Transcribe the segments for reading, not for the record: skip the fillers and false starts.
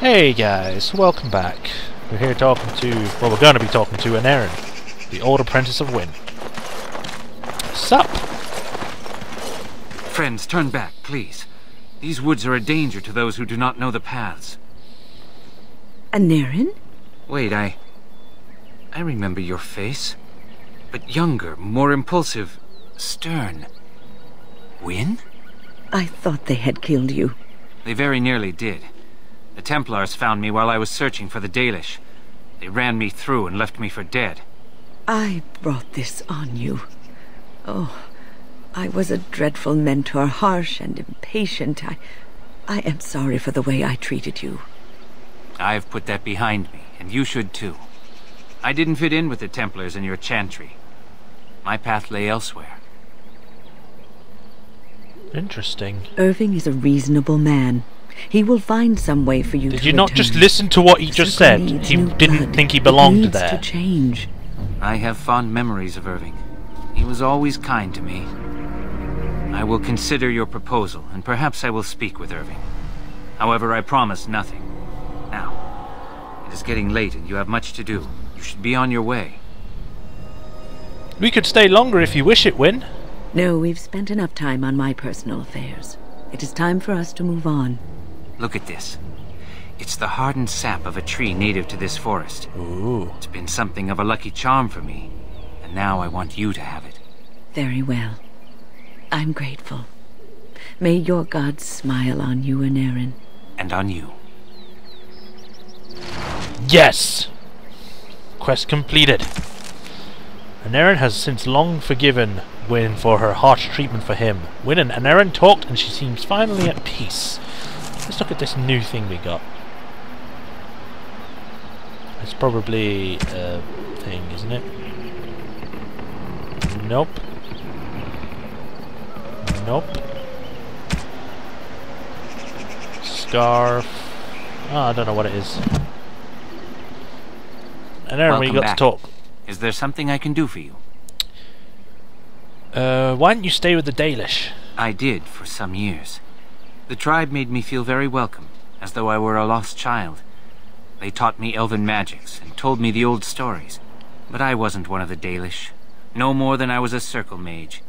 Hey guys, welcome back. We're here talking to, well, we're going to be talking to Aneirin, the old apprentice of Wynn. Sup? Friends, turn back, please. These woods are a danger to those who do not know the paths. Aneirin? Wait, I remember your face. But younger, more impulsive, stern. Wynn? I thought they had killed you. They very nearly did. The Templars found me while I was searching for the Dalish. They ran me through and left me for dead. I brought this on you. Oh, I was a dreadful mentor, harsh and impatient. I am sorry for the way I treated you. I've put that behind me, and you should too. I didn't fit in with the Templars in your chantry. My path lay elsewhere. Interesting. Irving is a reasonable man. He will find some way for you to Did you not return. just listen to what he just said? He didn't think he belonged there. To change. I have fond memories of Irving. He was always kind to me. I will consider your proposal, and perhaps I will speak with Irving. However, I promise nothing. Now, it is getting late and you have much to do. You should be on your way. We could stay longer if you wish it, Wynn. No, we've spent enough time on my personal affairs. It is time for us to move on. Look at this. It's the hardened sap of a tree native to this forest. Ooh. It's been something of a lucky charm for me, and now I want you to have it. Very well. I'm grateful. May your gods smile on you, Aneirin. And on you. Yes! Quest completed. Aneirin has since long forgiven Wynn for her harsh treatment for him. Wynn and Aneirin talked and she seems finally at peace. Let's look at this new thing we got. It's probably a thing, isn't it? Nope. Nope. Scarf. Oh, I don't know what it is. Aneirin, we got back. to talk. Is there something I can do for you? Why don't you stay with the Dalish? I did for some years. The tribe made me feel very welcome, as though I were a lost child. They taught me elven magics and told me the old stories. But I wasn't one of the Dalish, no more than I was a circle mage.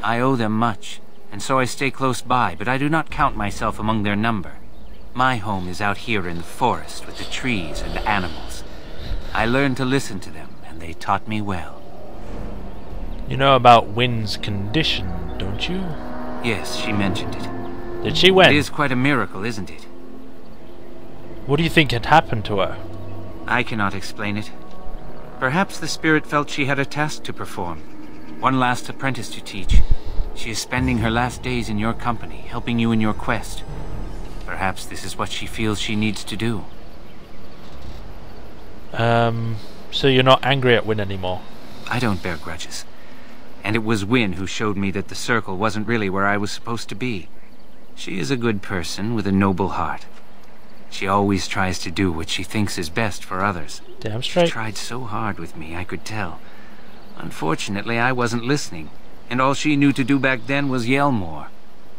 I owe them much, and so I stay close by, but I do not count myself among their number. My home is out here in the forest with the trees and animals. I learned to listen to them, and they taught me well. You know about Wynn's condition, don't you? Yes, she mentioned it. Did she win? It is quite a miracle, isn't it? What do you think had happened to her? I cannot explain it. Perhaps the spirit felt she had a task to perform. One last apprentice to teach. She is spending her last days in your company, helping you in your quest. Perhaps this is what she feels she needs to do. So you're not angry at Wynn anymore? I don't bear grudges. And it was Wynn who showed me that the circle wasn't really where I was supposed to be. She is a good person with a noble heart. She always tries to do what she thinks is best for others. Damn straight. She tried so hard with me, I could tell. Unfortunately, I wasn't listening, and all she knew to do back then was yell more.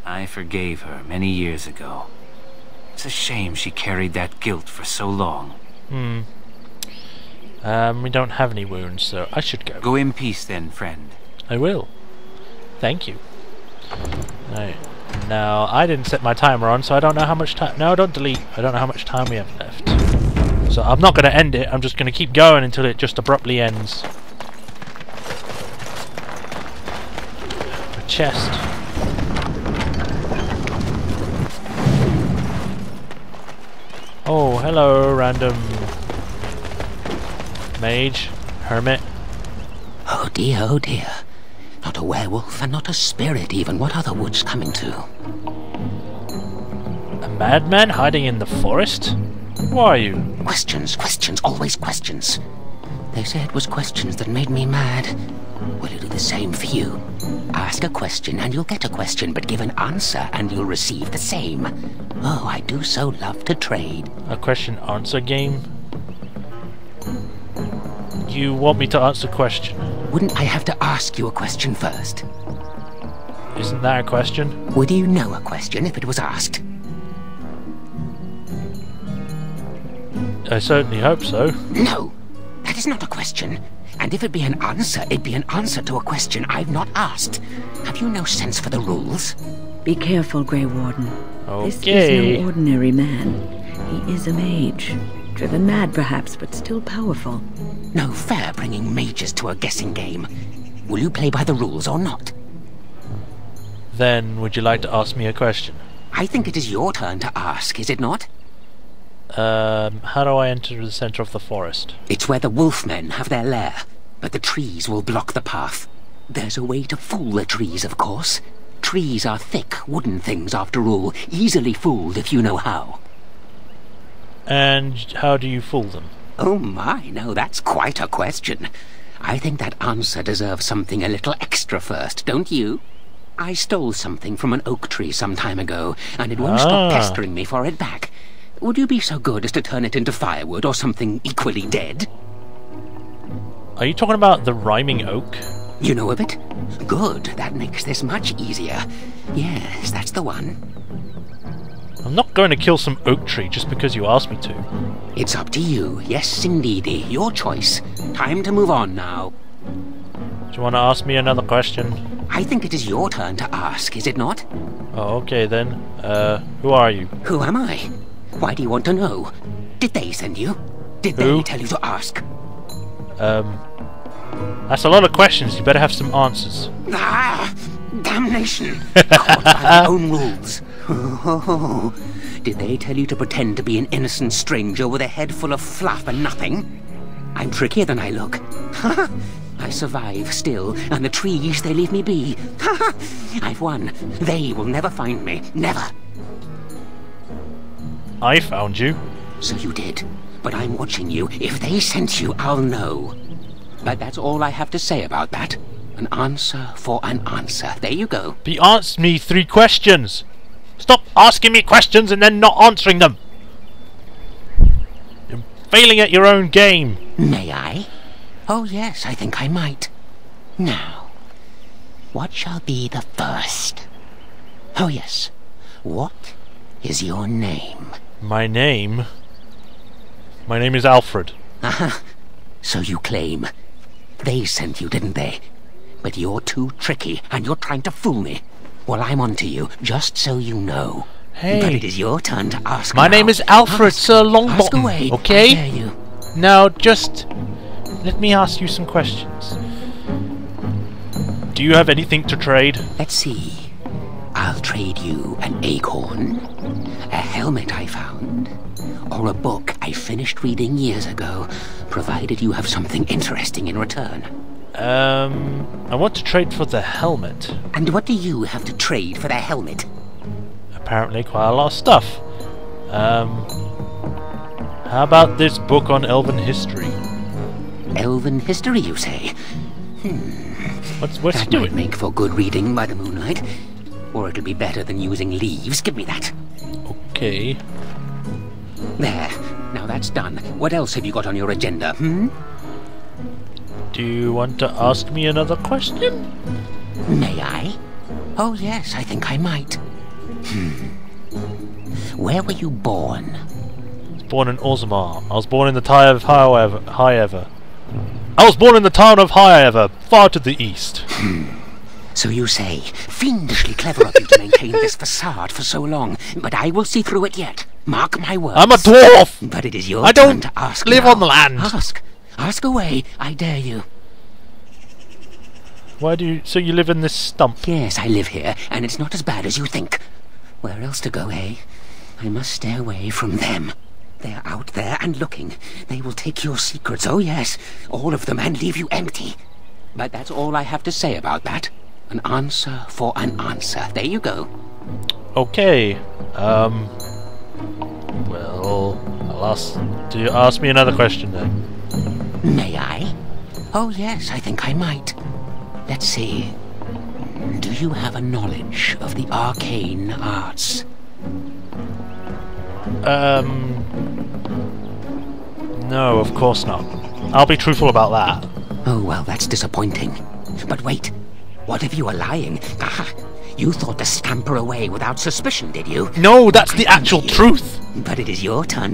I forgave her many years ago. It's a shame she carried that guilt for so long. We don't have any wounds, so I should go. Go in peace then, friend. I will. Thank you. Right. Now, I didn't set my timer on, so I don't know how much time... No, don't delete. I don't know how much time we have left. So I'm not going to end it. I'm just going to keep going until it just abruptly ends. A chest. Oh, hello, random mage, hermit. Oh dear. Not a werewolf and not a spirit even. What are the woods coming to? A madman hiding in the forest? Who are you? Questions, always questions. They say it was questions that made me mad. Will you do the same for you? Ask a question and you'll get a question, but give an answer and you'll receive the same. Oh, I do so love to trade. A question-answer game? You want me to answer a question? Wouldn't I have to ask you a question first? Isn't that a question? Would you know a question if it was asked? I certainly hope so. No, that is not a question. And if it be an answer, it be an answer to a question I've not asked. Have you no sense for the rules? Be careful, Grey Warden. This Okay. is no ordinary man. He is a mage. Driven mad, perhaps, but still powerful. No fair bringing mages to a guessing game. Will you play by the rules or not? Then, would you like to ask me a question? I think it is your turn to ask, is it not? How do I enter the center of the forest? It's where the wolfmen have their lair, but the trees will block the path. There's a way to fool the trees, of course. Trees are thick, wooden things, after all, easily fooled if you know how. And how do you fool them? Oh my, now that's quite a question. I think that answer deserves something a little extra first, don't you? I stole something from an oak tree some time ago, and it won't stop pestering me for it back. Would you be so good as to turn it into firewood or something equally dead? Are you talking about the rhyming oak? You know of it? Good, that makes this much easier. Yes, that's the one. I'm not going to kill some oak tree just because you asked me to. It's up to you. Yes, indeedy. Your choice. Time to move on now. Do you want to ask me another question? I think it is your turn to ask, is it not? Oh, okay then. Who are you? Who am I? Why do you want to know? Did they send you? Did Who? they tell you to ask? That's a lot of questions. You better have some answers. Ah! Damnation! Caught by my own rules. Oh, did they tell you to pretend to be an innocent stranger with a head full of fluff and nothing? I'm trickier than I look. I survive still, and the trees, they leave me be. I've won. They will never find me. Never. I found you. So you did. But I'm watching you. If they sent you, I'll know. But that's all I have to say about that. An answer for an answer. There you go. But you asked me 3 questions. Stop asking me questions and then not answering them. You're failing at your own game. May I? Oh yes, I think I might. Now, what shall be the first? Oh yes, what is your name? My name is Alfred. Aha, so you claim. They sent you, didn't they? But you're too tricky, and you're trying to fool me. Well, I'm on to you, just so you know. Hey. But it is your turn to ask My now. name is Alfred, Ask. Sir Ask Longbottom. away, Okay? I dare you. Now, just let me ask you some questions. Do you have anything to trade? Let's see. I'll trade you an acorn, a helmet I found, or a book I finished reading years ago, provided you have something interesting in return. I want to trade for the helmet. And what do you have to trade for the helmet? Apparently quite a lot of stuff. How about this book on elven history? Elven history, you say? What's he That might doing? make for good reading by the moonlight. Or it'll be better than using leaves. Give me that. Okay. There. Now that's done. What else have you got on your agenda, Do you want to ask me another question? May I? Oh yes, I think I might. Where were you born? I was born in Orzammar. I was born in the town of Highever. I was born in the town of Highever, far to the east. So you say. Fiendishly clever of you to maintain this facade for so long, but I will see through it yet. Mark my words. I'm a dwarf! But it is your I turn don't to ask live now. on the land. Ask. Ask away, I dare you. So you live in this stump? Yes, I live here, and it's not as bad as you think. Where else to go, eh? I must stay away from them. They're out there and looking. They will take your secrets, oh yes, all of them, and leave you empty. But that's all I have to say about that. An answer for an answer. There you go. Okay. Well, do you ask me another question then? May I? Oh yes, I think I might. Let's see. Do you have a knowledge of the arcane arts? No, of course not. I'll be truthful about that. Oh, well, that's disappointing. But wait, what if you are lying? Aha! You thought to scamper away without suspicion, did you? No, that's the actual truth! But it is your turn